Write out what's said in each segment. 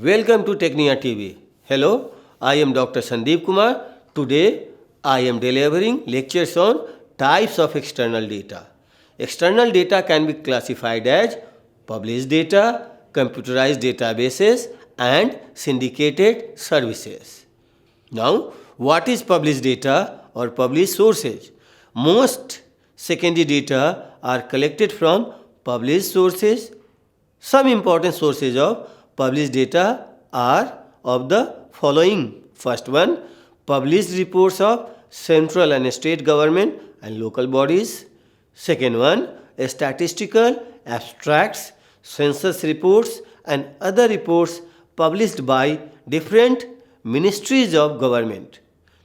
Welcome to Technia TV. Hello, I am Dr. Sandeep Kumar. Today I am delivering lectures on types of external data. External data can be classified as published data, computerized databases and syndicated services. Now, what is published data or published sources? Most secondary data are collected from published sources. Some important sources of published data are of the following. First one, published reports of central and state government and local bodies. Second one, statistical abstracts, census reports and other reports published by different ministries of government.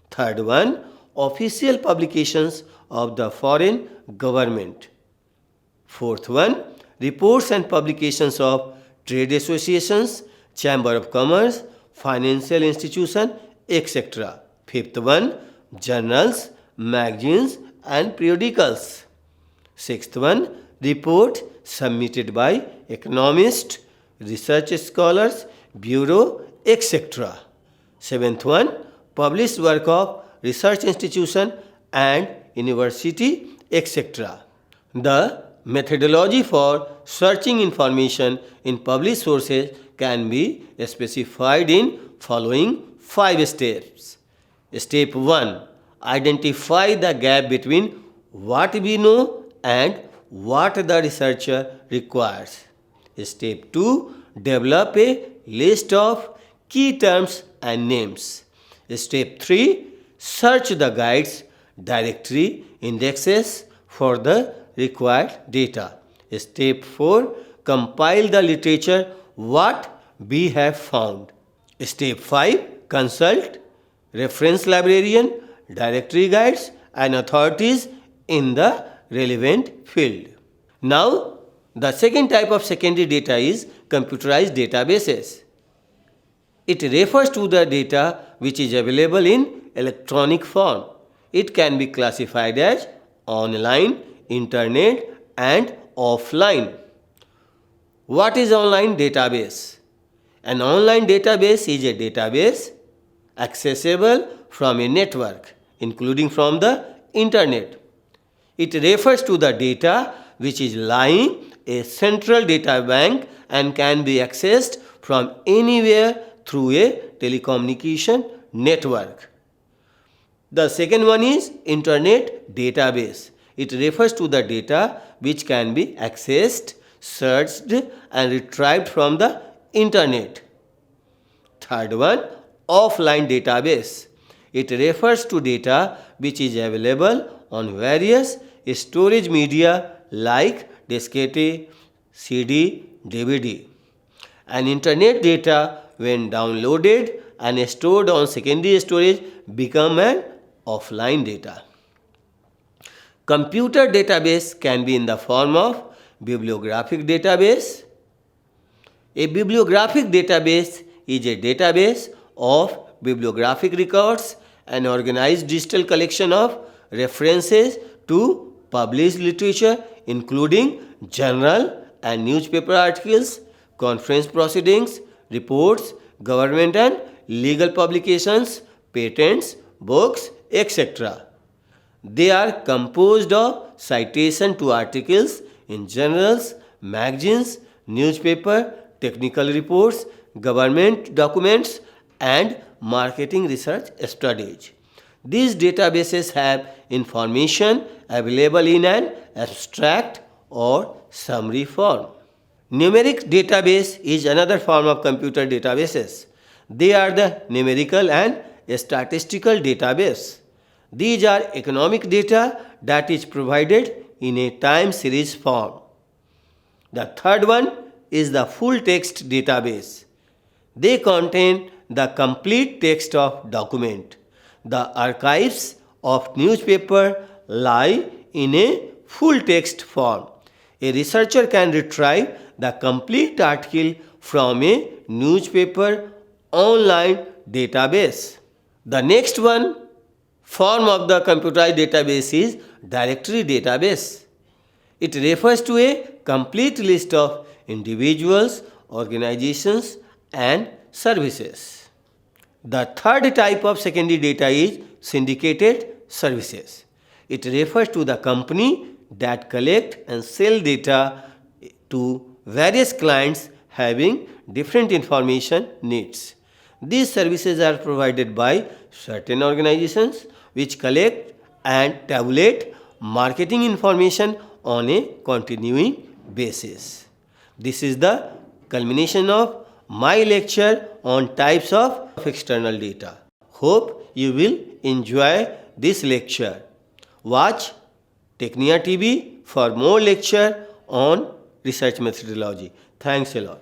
Third one, official publications of the foreign government. Fourth one, reports and publications of trade associations, chamber of commerce, financial institution, etc. Fifth one, journals, magazines and periodicals. Sixth one, report submitted by economists, research scholars, bureau, etc. Seventh one, published work of research institution and university, etc. The methodology for searching information in published sources can be specified in following 5 steps. Step 1. Identify the gap between what we know and what the researcher requires. Step 2. Develop a list of key terms and names. Step 3. Search the guides, directory, indexes for the required data. Step 4. Compile the literature what we have found. Step 5. Consult reference librarian, directory guides and authorities in the relevant field. Now, the second type of secondary data is computerized databases. It refers to the data which is available in electronic form. It can be classified as online, internet and offline. What is online database? An online database is a database accessible from a network, including from the internet. It refers to the data which is lying a central data bank and can be accessed from anywhere through a telecommunication network. The second one is internet database. It refers to the data which can be accessed, searched and retrieved from the internet. Third one, offline database. It refers to data which is available on various storage media like diskette, CD, DVD. And internet data when downloaded and stored on secondary storage become an offline data. Computer database can be in the form of bibliographic database. A bibliographic database is a database of bibliographic records, an organized digital collection of references to published literature including journal and newspaper articles, conference proceedings, reports, government and legal publications, patents, books, etc. They are composed of citation to articles in journals, magazines, newspaper, technical reports, government documents and marketing research studies. These databases have information available in an abstract or summary form. Numeric database is another form of computer databases. They are the numerical and statistical database. These are economic data that is provided in a time series form. The third one is the full text database. They contain the complete text of document. The archives of newspaper lie in a full text form. A researcher can retrieve the complete article from a newspaper online database. The next one form of the computerized database is directory database. It refers to a complete list of individuals, organizations and services. The third type of secondary data is syndicated services. It refers to the company that collect and sell data to various clients having different information needs. These services are provided by certain organizations which collect and tabulate marketing information on a continuing basis. This is the culmination of my lecture on types of external data. Hope you will enjoy this lecture. Watch Technia TV for more lecture on research methodology. Thanks a lot.